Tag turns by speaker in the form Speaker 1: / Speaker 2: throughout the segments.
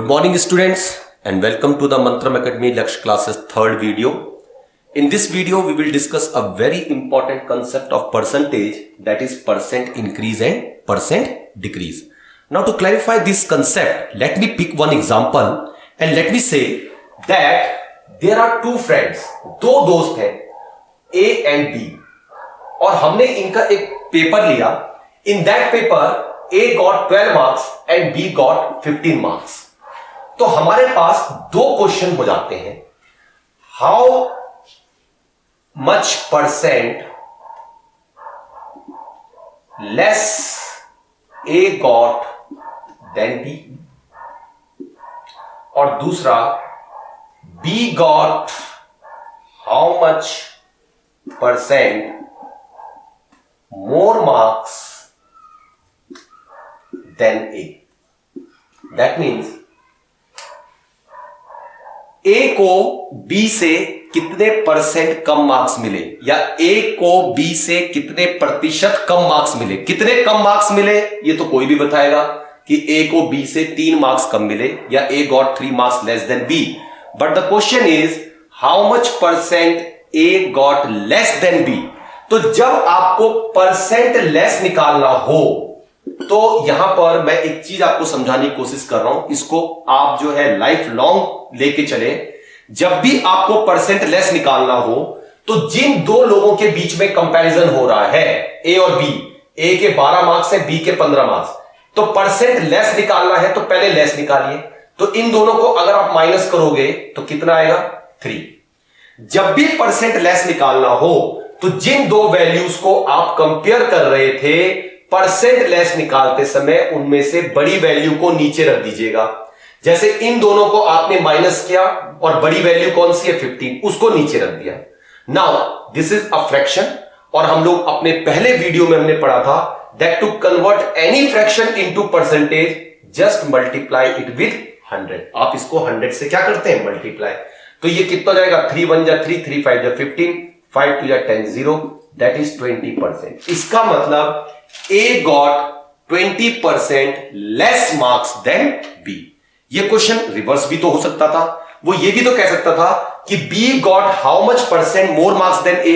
Speaker 1: morning students and welcome to the Mantram Academy Lakshya classes third video. In this video we will discuss a very important concept of percentage, that is percent increase and percent decrease. Now to clarify this concept, let me pick one example and let me say that there are two friends, दो दोस्त हैं A and B और हमने इनका एक paper लिया. In that paper A got 12 marks and B got 15 marks. तो हमारे पास दो क्वेश्चन हो जाते हैं. How much percent less A got then B, और दूसरा B got how much percent more marks then A. That means A को B से कितने परसेंट कम मार्क्स मिले, या A को B से कितने प्रतिशत कम मार्क्स मिले. कितने कम मार्क्स मिले ये तो कोई भी बताएगा कि A को B से 3 मार्क्स कम मिले, या A got 3 marks less than B. But the question is how much percent A got less than B. तो जब आपको परसेंट लेस निकालना हो तो यहां पर मैं एक चीज आपको समझाने की कोशिश कर रहा हूं, इसको आप जो है लाइफ लॉन्ग लेके चले. जब भी आपको परसेंट लेस निकालना हो तो जिन दो लोगों के बीच में कंपैरिजन हो रहा है A और B, A के 12 मार्क्स है, B के 15 मार्क्स, तो परसेंट लेस निकालना है तो पहले लेस निकालिए. तो इन दोनों को अगर आप माइनस करोगे तो कितना आएगा 3. जब भी परसेंट लेस निकालना हो तो जिन दो वैल्यूज को आप कंपेयर कर रहे थे, परसेंट लेस निकालते समय उनमें से बड़ी वैल्यू को नीचे रख दीजिएगा. जैसे इन दोनों को आपने माइनस किया और बड़ी वैल्यू कौन सी है 15, उसको नीचे रख दिया. Now this is a fraction, और हम लोग अपने पहले वीडियो में हमने पढ़ा था that to convert any fraction into percentage just multiply it with 100. आप इसको 100 से क्या करते हैं, मल्टीप्लाई. तो ये कितना जाएगा, 3 1 जा 3, 3 5 जा 15, 5 2 जा 10, 0, दैट इज 20%. इसका मतलब A got 20% less marks then B. ये क्वेश्चन रिवर्स भी तो हो सकता था. वो ये भी तो कह सकता था कि B got how much percent more marks then A.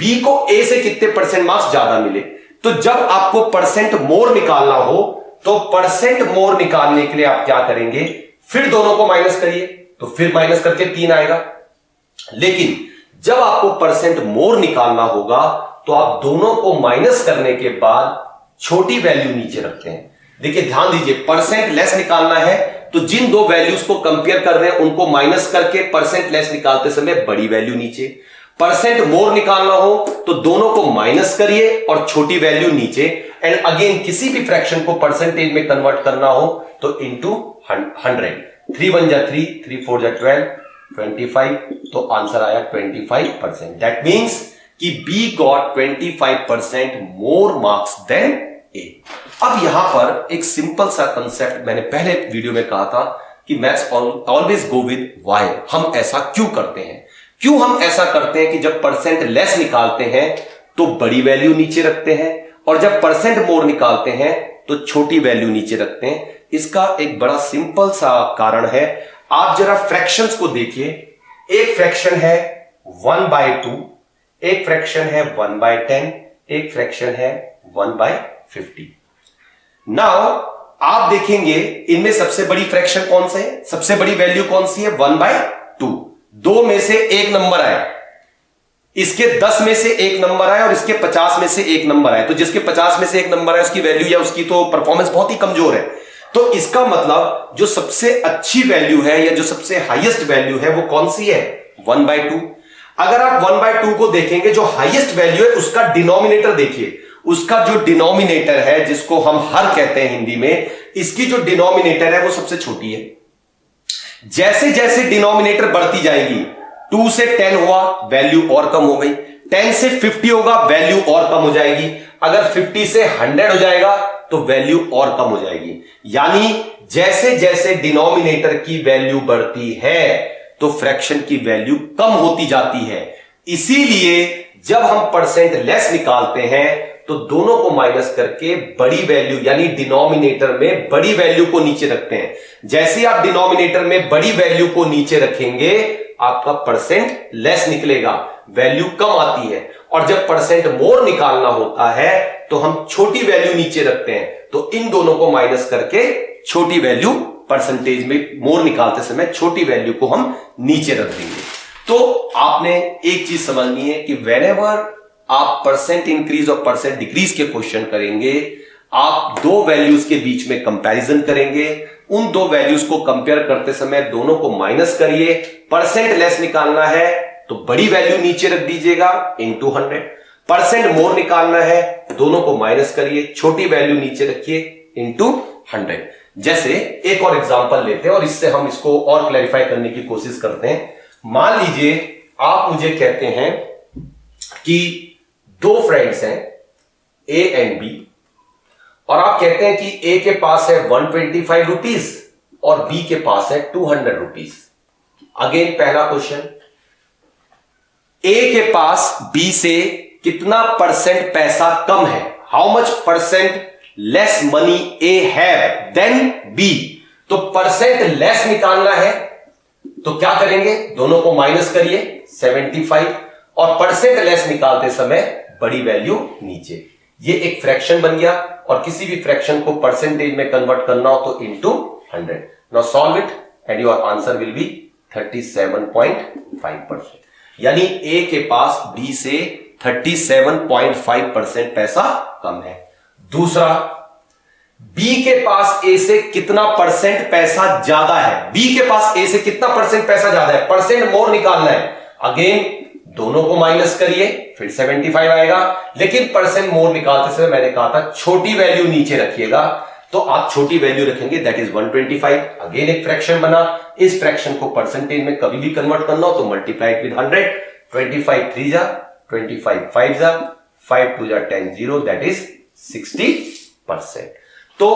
Speaker 1: B को A से कितने परसेंट मार्क्स ज्यादा मिले. तो जब आपको परसेंट मोर निकालना हो तो परसेंट मोर निकालने के लिए आप क्या करेंगे, फिर दोनों को माइनस करिए, तो फिर माइनस करके 3 आएगा. लेकिन जब आपको परसेंट मोर निकालना होगा तो आप दोनों को माइनस करने के बाद छोटी वैल्यू नीचे रखते हैं. देखिए ध्यान दीजिए, परसेंट लेस निकालना है तो जिन दो वैल्यूज को कंपेयर कर रहे हैं उनको माइनस करके परसेंट लेस निकालते समय बड़ी वैल्यू नीचे. परसेंट मोर निकालना हो तो दोनों को माइनस करिए और छोटी वैल्यू नीचे. एंड अगेन किसी भी फ्रैक्शन को परसेंटेज में कन्वर्ट करना हो तो इंटू 100. 3 1 जा 3, 3 4 जा 12, 25, तो आंसर आया 25%. दैट मीन्स कि B got 25% more marks then A. अब यहां पर एक सिंपल सा कंसेप्ट मैंने पहले वीडियो में कहा था कि maths always go with why. हम ऐसा क्यों करते हैं, क्यों हम ऐसा करते हैं कि जब परसेंट लेस निकालते हैं तो बड़ी वैल्यू नीचे रखते हैं, और जब परसेंट मोर निकालते हैं तो छोटी वैल्यू नीचे रखते हैं. इसका एक बड़ा सिंपल सा कारण है. आप जरा फ्रैक्शंस को देखिए. एक फ्रैक्शन है 1/2, एक फ्रैक्शन है 1/10, एक फ्रैक्शन है 1/50. नाउ आप देखेंगे इनमें सबसे बड़ी फ्रैक्शन कौन सा है, सबसे बड़ी वैल्यू कौन सी है, 1/2. 2 में से एक नंबर आए, इसके 10 में से एक नंबर आए और इसके 50 में से एक नंबर आए. तो जिसके 50 में से एक नंबर आए उसकी वैल्यू या उसकी तो परफॉर्मेंस बहुत ही कमजोर है. तो इसका मतलब जो सबसे अच्छी वैल्यू है या जो सबसे हाईएस्ट वैल्यू है वो कौन सी है, 1/2. अगर आप 1/2 को देखेंगे, जो हाईएस्ट वैल्यू है उसका डिनोमिनेटर देखिए. उसका जो डिनोमिनेटर है, जिसको हम हर कहते हैं हिंदी में, इसकी जो डिनोमिनेटर है वो सबसे छोटी है. जैसे जैसे डिनोमिनेटर बढ़ती जाएगी, 2 से 10 हुआ वैल्यू और कम हो गई, 10 से 50 होगा वैल्यू और कम हो जाएगी, अगर 50 से 100 हो जाएगा तो वैल्यू और कम हो जाएगी. यानी जैसे जैसे डिनोमिनेटर की वैल्यू बढ़ती है तो फ्रैक्शन की वैल्यू कम होती जाती है. इसीलिए जब हम परसेंट लेस निकालते हैं तो दोनों को माइनस करके बड़ी वैल्यू यानी डिनोमिनेटर में बड़ी वैल्यू को नीचे रखते हैं। जैसे आप डिनोमिनेटर में बड़ी वैल्यू को नीचे रखेंगे आपका परसेंट लेस निकलेगा, वैल्यू कम आती है। और जब परसेंट मोर निकालना होता है तो हम छोटी वैल्यू नीचे रखते हैं, तो इन दोनों को माइनस करके छोटी वैल्यू परसेंटेज में मोर निकालते समय छोटी वैल्यू को हम नीचे रख देंगे। तो आपने एक चीज समझनी है कि व्हेनेवर आप परसेंट इंक्रीज और परसेंट डिक्रीज के क्वेश्चन करेंगे, आप दो वैल्यूज के बीच में कंपैरिजन करेंगे। उन दो वैल्यूज को कंपेयर करते समय दोनों को माइनस करिए। परसेंट लेस निकालना है तो बड़ी वैल्यू नीचे रख दीजिएगा इनटू 100। परसेंट मोर निकालना है दोनों को माइनस करिए, छोटी वैल्यू नीचे रखिए इनटू 100। जैसे एक और एग्जांपल लेते हैं और इससे हम इसको और क्लैरिफाई करने की कोशिश करते हैं। मान लीजिए आप मुझे कहते हैं कि दो फ्रेंड्स हैं ए एंड बी, और आप कहते हैं कि ए के पास है 125 रुपीज और बी के पास है 200 रुपीज। अगेन पहला क्वेश्चन, ए के पास बी से कितना परसेंट पैसा कम है, how much percent less money A have then B. तो परसेंट लेस निकालना है तो क्या करेंगे, दोनों को माइनस करिए 75 और परसेंट लेस निकालते समय बड़ी वैल्यू नीचे। ये एक फ्रैक्शन बन गया और किसी भी फ्रैक्शन को परसेंटेज में कन्वर्ट करना हो तो into 100। Now solve it and your answer will B 37.5%। यानी ए के पास बी से 37.5% पैसा कम है। दूसरा, बी के पास ए से कितना परसेंट पैसा ज्यादा है, बी के पास ए से कितना परसेंट पैसा ज्यादा है, परसेंट मोर निकालना है। अगेन दोनों को माइनस करिए फिर 75 आएगा, लेकिन परसेंट मोर निकालते समय मैंने कहा था छोटी वैल्यू नीचे रखिएगा, तो आप छोटी वैल्यू रखेंगे दैट इज 125। अगेन एक फ्रैक्शन बना, इस फ्रैक्शन को परसेंटेज में कभी भी कन्वर्ट करना हो तो मल्टीप्लाई विद 100। 25 3 जा 25 5 जा 5 2 जा 10 0 दैट इज 60%। तो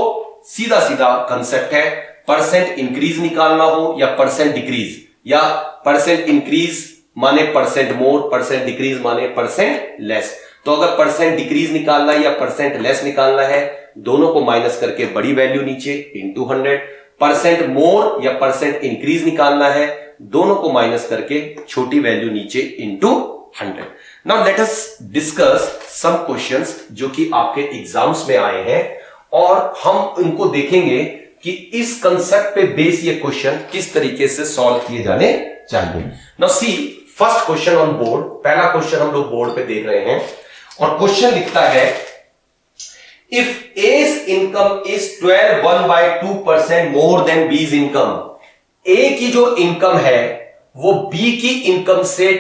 Speaker 1: सीधा सीधा कंसेप्ट है, परसेंट इंक्रीज निकालना हो या परसेंट डिक्रीज, या परसेंट इंक्रीज माने परसेंट मोर, परसेंट डिक्रीज माने परसेंट लेस। तो अगर परसेंट डिक्रीज निकालना है या परसेंट लेस निकालना है, दोनों को माइनस करके बड़ी वैल्यू नीचे इंटू 100। परसेंट मोर या परसेंट इंक्रीज निकालना है, दोनों को माइनस करके छोटी वैल्यू नीचे into 100। Now let us discuss some questions जो कि आपके एग्जाम्स में आए हैं और हम इनको देखेंगे कि इस कंसेप्ट पे बेस ये क्वेश्चन किस तरीके से सॉल्व किए जाने चाहिए। Now see first question on board, पहला क्वेश्चन हम लोग बोर्ड पे देख रहे हैं और क्वेश्चन लिखता है if A's income is 12 1/2% more than B's income. A की जो इनकम है वो बी की इनकम से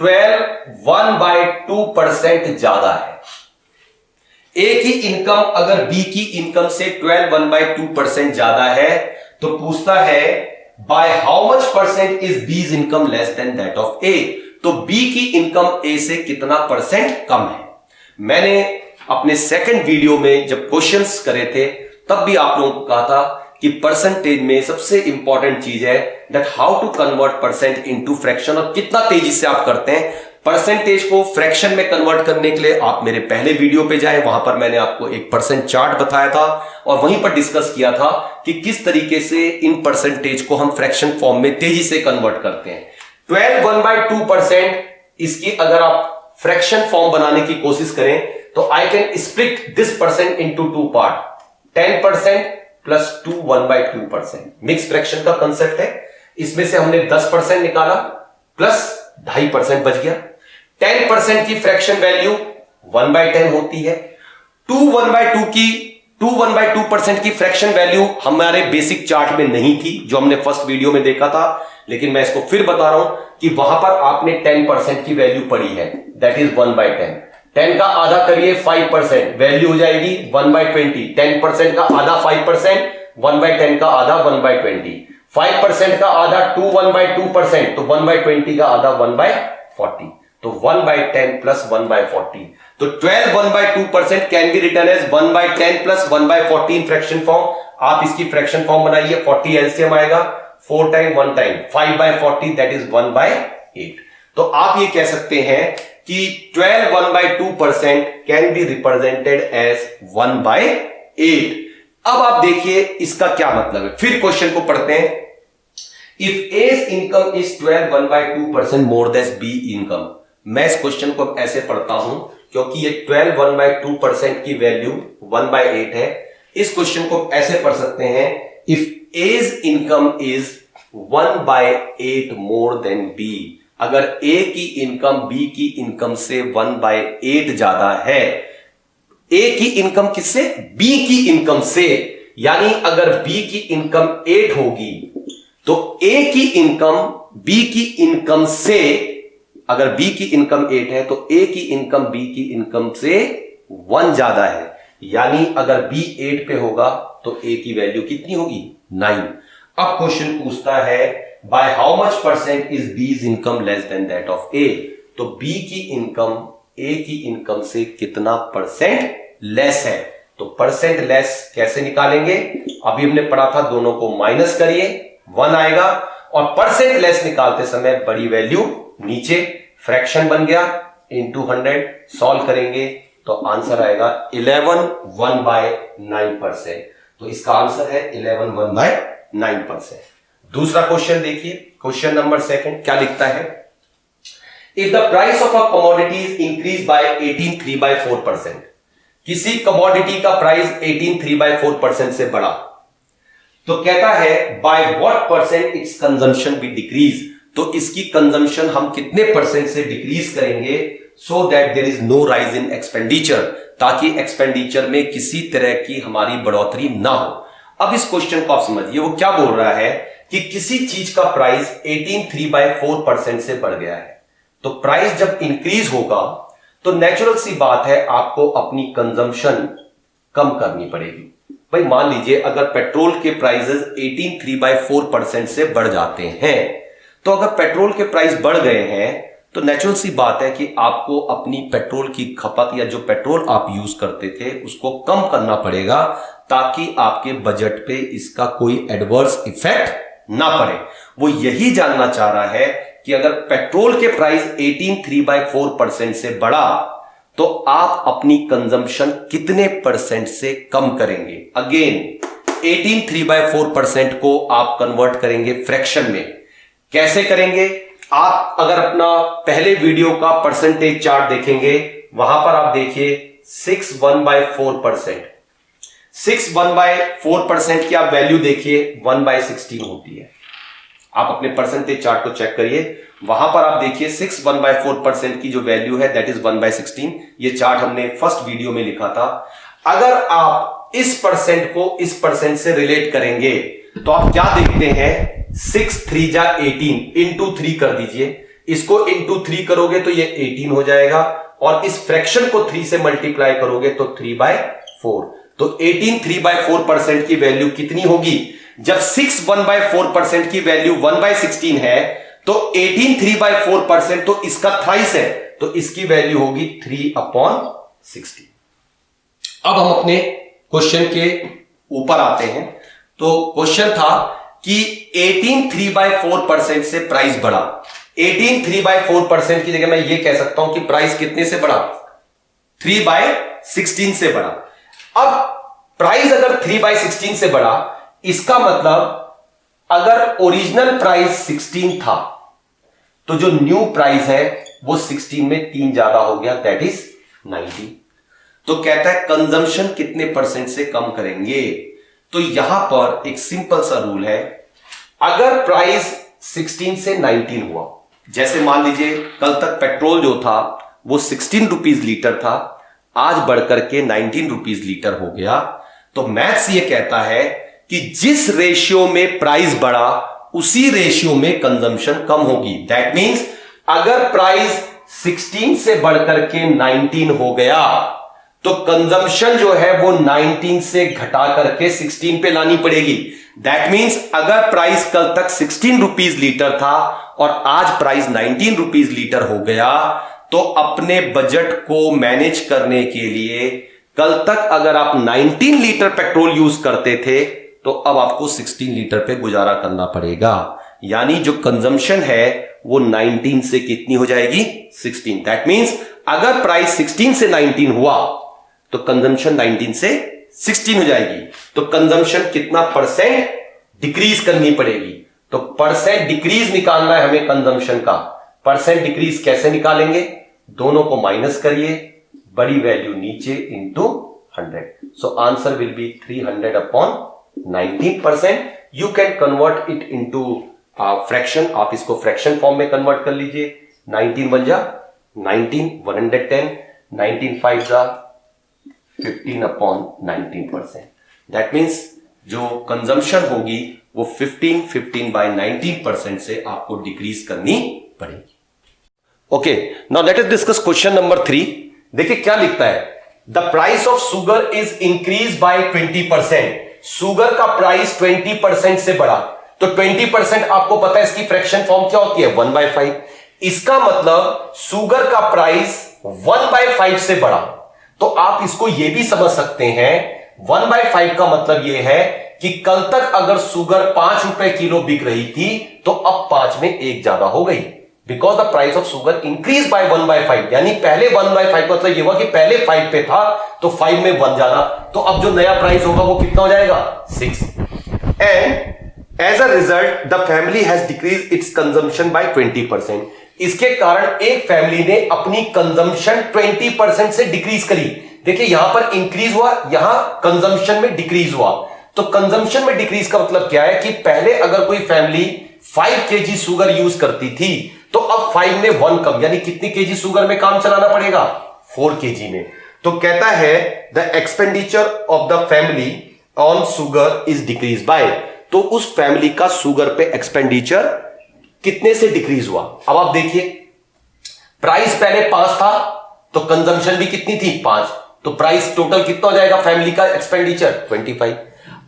Speaker 1: 12 1/2% ज्यादा है। ए की इनकम अगर बी की इनकम से 12 1/2% ज्यादा है तो पूछता है by how much percent is B's income less than that of A. तो बी की इनकम ए से कितना परसेंट कम है। मैंने अपने सेकंड वीडियो में जब क्वेश्चंस करे थे तब भी आप लोगों को कहा था कि परसेंटेज में सबसे इंपॉर्टेंट चीज है that how to convert percent into fraction, और कितना तेजी से आप करते हैं। परसेंटेज को फ्रैक्शन में कन्वर्ट करने के लिए आप मेरे पहले वीडियो पे जाएं, वहां पर मैंने आपको एक परसेंट चार्ट बताया था और वहीं पर डिस्कस किया था कि किस तरीके से इन परसेंटेज को हम फ्रैक्शन फॉर्म में तेजी से कन्वर्ट करते हैं। 12 1/2%, इसकी अगर आप फ्रैक्शन फॉर्म बनाने की कोशिश करें तो I can split this percent into two part, 10% plus 2 1/2%। Mix fraction का कंसेप्ट है। इसमें से हमने 10% निकाला प्लस 2.5% बच गया। 10% की फ्रैक्शन वैल्यू 1/10 होती है। 2 1/2% की फ्रैक्शन वैल्यू हमारे बेसिक चार्ट में नहीं थी जो हमने फर्स्ट वीडियो में देखा था, लेकिन मैं इसको फिर बता रहा हूं कि वहां पर आपने 10% की वैल्यू पढ़ी है दैट इज 1/10। 10 का आधा करिए 5%, वैल्यू हो जाएगी 1/20। 10% का आधा 5%, 1/10 का आधा 1/20। 5% का आधा 2 1/2%, तो 1/20 का आधा 1/40, तो 1/10 प्लस 1/40। तो 12 1/2% can be written as 1/10 plus 1/14 fraction form. आप इसकी फ्रैक्शन फॉर्म बनाइए, 40 एलसीएम आएगा, 4 टाइम 1 टाइम 5/40 दैट इज 1/8। तो आप ये कह सकते हैं कि 12 1/2% कैन बी रिप्रेजेंटेड एज 1/8। अब आप देखिए इसका क्या मतलब है, फिर क्वेश्चन को पढ़ते हैं। If A's income is 12 1/2% more than B income. मैं इस क्वेश्चन को ऐसे पढ़ता हूं क्योंकि ये 12 1/2% की वैल्यू 1/8 है। इस क्वेश्चन को ऐसे पढ़ सकते हैं, if A's income is 1/8 more than B. अगर ए की इनकम बी की इनकम से 1/8 ज्यादा है, ए की इनकम किससे, बी की इनकम से, यानी अगर बी की इनकम 8 होगी तो ए की इनकम बी की इनकम से, अगर बी की इनकम 8 है तो ए की इनकम बी की इनकम से 1 ज्यादा है, यानी अगर बी 8 पे होगा तो ए की वैल्यू कितनी होगी, 9। अब क्वेश्चन पूछता है by how much percent is B's income less than that of A. तो बी की इनकम ए की इनकम से कितना परसेंट लेस है। तो परसेंट लेस कैसे निकालेंगे, अभी हमने पढ़ा था, दोनों को माइनस करिए 1 आएगा, और परसेंट लेस निकालते समय बड़ी वैल्यू नीचे, फ्रैक्शन बन गया इंटू 100, सॉल्व करेंगे तो आंसर आएगा 11 1/9%। तो इसका आंसर है 11 1/9%। दूसरा क्वेश्चन देखिए, क्वेश्चन नंबर 2 क्या लिखता है, if the price of a commodity is increase by 18 3/4%। किसी कमोडिटी का प्राइस 18 3/4% से बढ़ा, तो कहता है by what percent its consumption be decrease. तो इसकी कंजम्पशन हम कितने परसेंट से डिक्रीज करेंगे, so that there is no rise in expenditure, ताकि एक्सपेंडिचर में किसी तरह की हमारी बढ़ोतरी ना हो। अब इस क्वेश्चन को आप समझिए, वो क्या बोल रहा है कि किसी चीज का प्राइस 18 3/4% से बढ़ गया है, तो प्राइस जब इंक्रीज होगा तो नेचुरल सी बात है आपको अपनी कंजम्पशन कम करनी पड़ेगी। भाई मान लीजिए अगर पेट्रोल के प्राइसेस 18 3/4% से बढ़ जाते हैं, तो अगर पेट्रोल के प्राइस बढ़ गए हैं तो नेचुरल सी बात है कि आपको अपनी पेट्रोल की खपत या जो पेट्रोल आप यूज करते थे उसको कम करना पड़ेगा, ताकि आपके बजट पे इसका कोई एडवर्स इफेक्ट ना पड़े। वो यही जानना चाह रहा है कि अगर पेट्रोल के प्राइस 18 3/4% से बढ़ा तो आप अपनी कंजम्पशन कितने परसेंट से कम करेंगे। अगेन 18 3/4% को आप कन्वर्ट करेंगे फ्रैक्शन में। कैसे करेंगे, आप अगर अपना पहले वीडियो का परसेंटेज चार्ट देखेंगे, वहां पर आप देखिए 6 1/4%। 6 1/4% की आप वैल्यू देखिए 1/16 होती है। आप अपने परसेंटेज चार्ट को चेक करिए, वहां पर आप देखिए 6 1/4% की जो वैल्यू है दैट इज 1/16। ये चार्ट हमने फर्स्ट वीडियो में लिखा था। अगर आप इस परसेंट को इस परसेंट से रिलेट करेंगे तो आप क्या देखते हैं, 6 3 जा 18 इंटू 3 कर दीजिए, इसको इंटू 3 करोगे तो ये 18 हो जाएगा, और इस फ्रैक्शन को 3 से मल्टीप्लाई करोगे तो 3/4। तो 18 3/4% की वैल्यू कितनी होगी, जब 6 1/4% की वैल्यू 1/16 है तो 18 3/4% तो इसका थ्राइस है, तो इसकी वैल्यू होगी 3/16। अब हम अपने क्वेश्चन के ऊपर आते हैं। तो क्वेश्चन था कि 18 3/4% से प्राइस बढ़ा। 18 3/4% की जगह मैं ये कह सकता हूं कि प्राइस कितने से बढ़ा, 3/16 से बढ़ा। अब प्राइस अगर 3/16 से बढ़ा, इसका मतलब अगर ओरिजिनल प्राइस 16 था तो जो न्यू प्राइस है वो 16 में 3 ज्यादा हो गया, दैट इज 90। तो कहता है कंजम्पशन कितने परसेंट से कम करेंगे। तो यहां पर एक सिंपल सा रूल है, अगर प्राइस 16 से 19 हुआ, जैसे मान लीजिए कल तक पेट्रोल जो था वो 16 रुपीज लीटर था, आज बढ़कर के 19 रुपीज लीटर हो गया, तो मैथ्स ये कहता है कि जिस रेशियो में प्राइस बढ़ा उसी रेशियो में कंजम्पशन कम होगी। दैट मींस अगर प्राइस 16 से बढ़कर के 19 हो गया तो कंजम्पशन जो है वो 19 से घटा करके 16 पे लानी पड़ेगी। दैट मींस अगर प्राइस कल तक 16 रुपीज लीटर था और आज प्राइस 19 रुपीज लीटर हो गया, तो अपने बजट को मैनेज करने के लिए कल तक अगर आप 19 लीटर पेट्रोल यूज करते थे तो अब आपको 16 लीटर पे गुजारा करना पड़ेगा। यानी जो कंजम्पशन है वो 19 से कितनी हो जाएगी? 16। दैट मींस अगर प्राइस 16 से 19 हुआ तो कंजम्पशन 19 से 16 हो जाएगी। तो कंजम्पशन कितना परसेंट डिक्रीज करनी पड़ेगी? तो परसेंट डिक्रीज निकालना है हमें कंजम्पशन का। परसेंट डिक्रीज कैसे निकालेंगे? दोनों को माइनस करिए, बड़ी वैल्यू नीचे into 100। So answer will B 300 upon 19%। You can convert it into fraction. आप इसको फ्रैक्शन फॉर्म में कन्वर्ट कर लीजिए। 19 बन जा 19 110, 19 5 जा 15 अपॉन 19%। दैट मीन्स जो कंजम्पशन होगी वो 15 बाय 19% से आपको डिक्रीज करनी पड़ेगी। Okay, now let us discuss question number 3। देखिए क्या लिखता है, the price of sugar is increase by 20%। Sugar का प्राइस 20% से बढ़ा, तो 20% आपको पता है इसकी फ्रैक्शन फॉर्म क्या होती है? 1/5। इसका मतलब शुगर का प्राइस 1/5 से बढ़ा। तो आप इसको यह भी समझ सकते हैं, 1/5 का मतलब यह है कि कल तक अगर शुगर 5 रुपए किलो बिक रही थी तो अब 5 में 1 ज्यादा हो गई, because the price of sugar increase by 1/5। यानी पहले 1/5 का मतलब यह हुआ कि पहले 5 पे था तो 5 में 1 ज्यादा, तो अब जो नया प्राइस होगा वो कितना हो जाएगा? 6। And as a result the family has decrease its consumption by 20%। इसके कारण एक फैमिली ने अपनी कंजम्पशन 20% से डिक्रीज करी। देखिए यहां पर इंक्रीज हुआ, यहां कंजम्पशन में डिक्रीज हुआ। तो कंजम्पशन में डिक्रीज का मतलब क्या है कि पहले अगर कोई फैमिली 5 kg शुगर यूज करती थी तो अब 5 में 1 कम, यानी कितनी केजी शुगर में काम चलाना पड़ेगा? 4 kg में। तो कहता है the expenditure of the family on sugar is decrease bye, तो उस फैमिली का शुगर पे एक्सपेंडिचर कितने से डिक्रीज हुआ? अब आप देखिए प्राइस पहले 5 था तो कंजम्पशन भी कितनी थी? 5। तो प्राइस टोटल कितना हो जाएगा फैमिली का एक्सपेंडिचर? 25।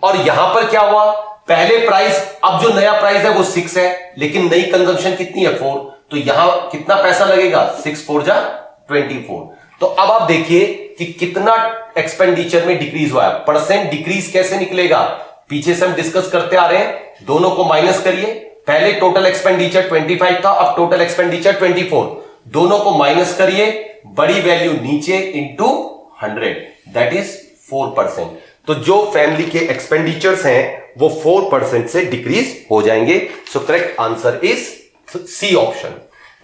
Speaker 1: और यहां पर क्या हुआ, पहले प्राइस, अब जो नया प्राइस है वो 6 है, लेकिन नई कंजम्पशन कितनी है? 4। तो यहां कितना पैसा लगेगा? 6 4 जा 24। तो अब आप देखिए कि कितना एक्सपेंडिचर में डिक्रीज हुआ है। परसेंट डिक्रीज कैसे निकलेगा? पीछे से हम डिस्कस करते आ रहे हैं, दोनों को माइनस करिए। पहले टोटल एक्सपेंडिचर 25 था, अब टोटल एक्सपेंडिचर 24। दोनों को माइनस करिए, बड़ी वैल्यू नीचे इंटू 100, दैट इज 4%। तो जो फैमिली के एक्सपेंडिचर्स हैं वो 4% से डिक्रीज हो जाएंगे। So correct answer is C option.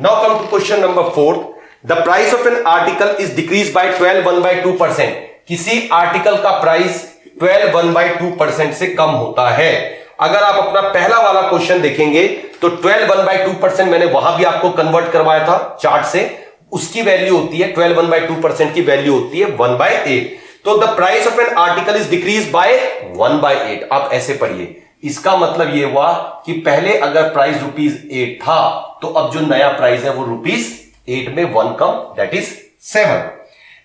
Speaker 1: Now come to question number 4। The price of an article is decrease by 12 1/2%। किसी आर्टिकल का प्राइस 12 1/2% से कम होता है। अगर आप अपना पहला वाला क्वेश्चन देखेंगे तो 12 1/2% मैंने वहां भी आपको कन्वर्ट करवाया था चार्ट से, उसकी वैल्यू होती है 12 1/2% की वैल्यू होती है 1/8। तो the price of an article is decrease bye 1/8। आप ऐसे पढ़िए, इसका मतलब यह हुआ कि पहले अगर प्राइस ₹8 था तो अब जो नया प्राइस है वो ₹8 में 1 कम, that is 7।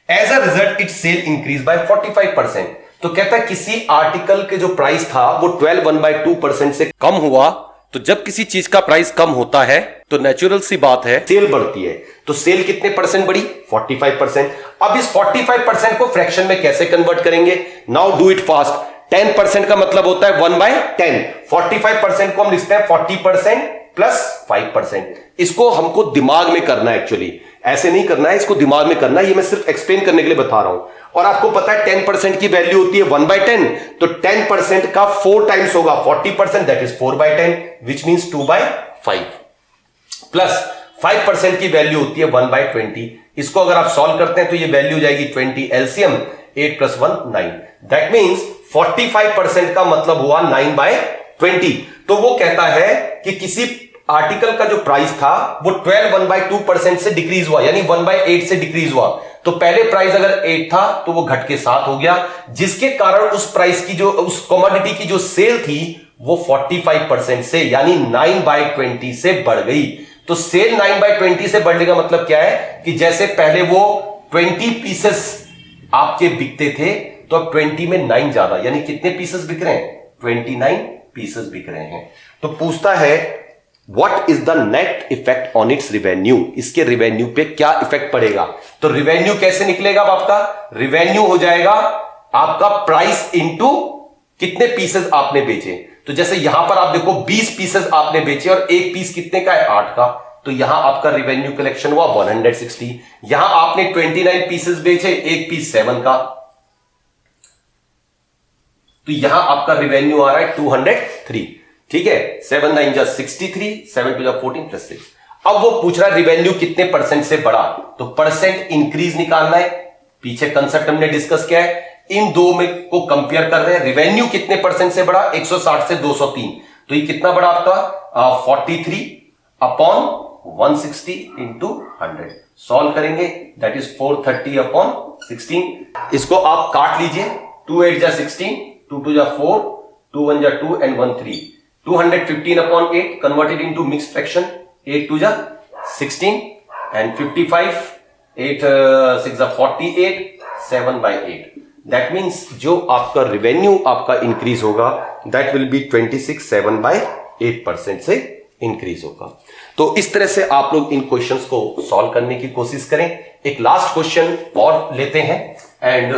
Speaker 1: As a result it sale increase by 45%। तो कहता है किसी आर्टिकल के जो प्राइस था वो 12 1/2% से कम हुआ। तो जब किसी चीज का प्राइस कम होता है तो नेचुरल सी बात है सेल बढ़ती है। तो सेल कितने परसेंट बढ़ी? 45%। अब इस 45% को फ्रैक्शन में कैसे कन्वर्ट करेंगे? Now do it fast. 10% का मतलब होता है 1/10। 45% को हम लिखते हैं 40% प्लस 5%। इसको हमको दिमाग में करना है, एक्चुअली ऐसे नहीं करना है, इसको दिमाग में करना है। ये मैं सिर्फ एक्सप्लेन करने के लिए बता रहा हूं। और आपको पता है 10% की वैल्यू होती है 1/10, तो 10% का 4 टाइम्स होगा 40%, that is 4/10 which means 2/5 plus 5% की वैल्यू होती है 1/20। इसको अगर आप सॉल्व करते हैं तो ये वैल्यू हो जाएगी 20 एलसीएम 8 + 1 9। दैट मींस 45% का मतलब हुआ 9/20। तो वो कहता है कि किसी आर्टिकल का जो प्राइस था वो 12 1/2% से डिक्रीज हुआ, यानी 1/8 से डिक्रीज हुआ। तो पहले प्राइस अगर 8 था तो वो घट के 7 हो गया, जिसके कारण उस प्राइस की जो, उस कमोडिटी की जो सेल थी वो 45% से यानी 9/20 से बढ़ गई। तो सेल 9/20 से बढ़ने का मतलब क्या है कि जैसे पहले वो 20 पीसेस आपके बिकते थे तो अब 20 में 9 ज्यादा, यानी कितने पीसेस बिक रहे हैं? 29 पीसेस बिक रहे हैं। तो पूछता है what is the net effect on it's revenue, इसके रिवेन्यू पे क्या इफेक्ट पड़ेगा? तो रिवेन्यू कैसे निकलेगा आपका? रिवेन्यू हो जाएगा आपका प्राइस इंटू कितने पीसेस आपने बेचे। तो जैसे यहां पर आप देखो 20 पीसेस आपने बेचे और एक पीस कितने का है 8 का, तो यहां आपका रिवेन्यू कलेक्शन हुआ 160। यहां आपने 29 पीसेस बेचे, एक पीस 7 का, तो यहां आपका रिवेन्यू आ रहा है 203। ठीक है, 7 9 जा 63, 7 2 जा 14 प्लस 6। अब वो पूछ रहा है रिवेन्यू कितने परसेंट से बढ़ा, तो परसेंट इंक्रीज निकालना है। पीछे कंसेप्ट हमने डिस्कस किया है, इन दो में को कंपेयर कर रहे हैं। रिवेन्यू कितने परसेंट से बढ़ा, 160 से 203, तो ये कितना बढ़ा आपका 43 अपॉन 160 इंटू 100। सॉल्व करेंगे, दैट इज 430 अपॉन 16। इसको आप काट लीजिए, 2 8 जा 16, 2 2 जा 4, 2 1 जा 2 and 1 3। 215 upon 8 converted into mixed fraction, 8 2 जा 16 एंड 55, 8 6 जा 48, 7 by 8। दैट मीन्स जो आपका रिवेन्यू आपका इंक्रीज होगा दैट विल बी 26 7 by 8% से इंक्रीज होगा। तो इस तरह से आप लोग इन क्वेश्चंस को सॉल्व करने की कोशिश करें। एक लास्ट क्वेश्चन और लेते हैं and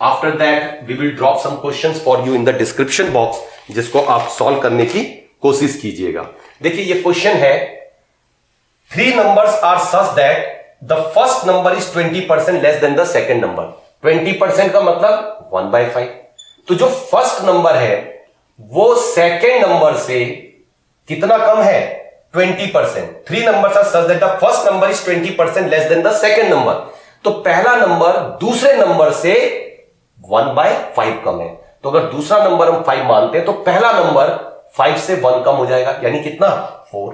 Speaker 1: after that we will drop some questions for you in the description box, जिसको आप सॉल्व करने की कोशिश कीजिएगा। देखिए ये क्वेश्चन है, 3 numbers are such that the first number is 20% less than the second number। 20% का मतलब 1/5। तो जो फर्स्ट नंबर है वो सेकेंड नंबर से कितना कम है, 20%। 3 numbers are such that the first number is 20% less than the second number। तो पहला नंबर दूसरे नंबर से 1/5 कम है। तो अगर दूसरा नंबर हम 5 मानते हैं तो पहला नंबर 5 से 1 कम हो जाएगा, यानी कितना 4।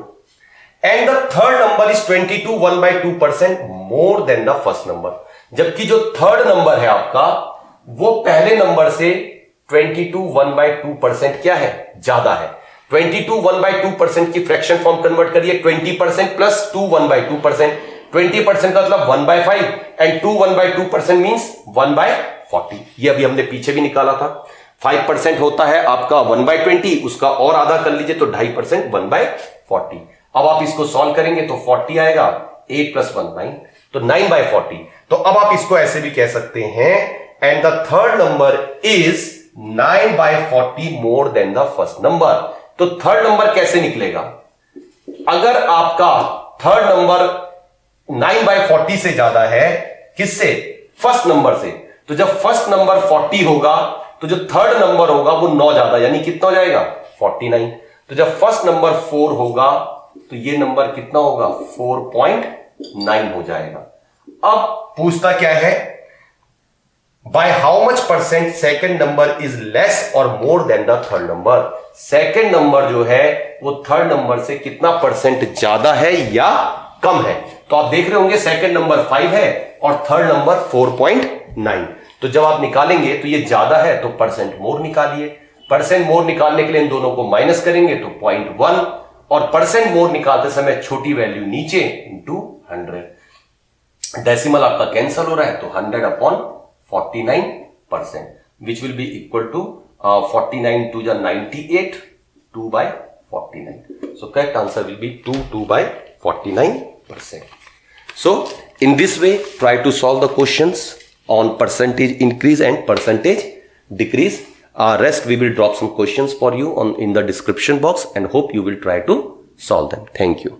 Speaker 1: And the third number is 22 1/2% more than the first number. जबकि जो थर्ड नंबर है आपका वो पहले नंबर से 22 1/2% क्या है, ज्यादा है। 22 1/2% की फ्रैक्शन फॉर्म कन्वर्ट करिए, 20% प्लस 2 1/2%। 20% का मतलब 1/5 एंड 2 1/2% मींस 1/40। ये अभी हमने पीछे भी निकाला था। 5% होता है आपका 1/20, उसका और आधा कर लीजिए तो 2.5% 1/40। अब आप इसको सॉल्व करेंगे तो 40 आएगा, 8 + 1 9, तो 9/40। तो अब आप इसको ऐसे भी कह सकते हैं, and the third number is 9/40 more than the first number. तो थर्ड नंबर कैसे निकलेगा, अगर आपका थर्ड नंबर 9/40 से ज्यादा है, किससे, फर्स्ट नंबर से, तो जब फर्स्ट नंबर 40 होगा तो जो थर्ड नंबर होगा वो 9 ज्यादा, यानी कितना हो जाएगा 49। तो जब फर्स्ट नंबर 4 होगा तो ये नंबर कितना होगा 4.9 हो जाएगा। अब पूछता क्या है, by how much percent second number is less और more than the third number. Second number जो है वो थर्ड नंबर से कितना परसेंट ज्यादा है या कम है। तो आप देख रहे होंगे सेकेंड नंबर 5 है और थर्ड नंबर 4.9। तो जब आप निकालेंगे तो ये ज्यादा है तो परसेंट मोर निकालिए। परसेंट मोर निकालने के लिए इन दोनों को माइनस करेंगे तो 0.1, और परसेंट मोर निकालते समय छोटी वैल्यू नीचे इंटू 100। डेसिमल आपका कैंसल हो रहा है तो 100/49%, which will be equal to 49 2 × 98, 2/49। So correct answer will be 2/49%. So in this way try to solve the questions on percentage increase and percentage decrease. Rest we will drop some questions for you in the description box and hope you will try to solve them. Thank you.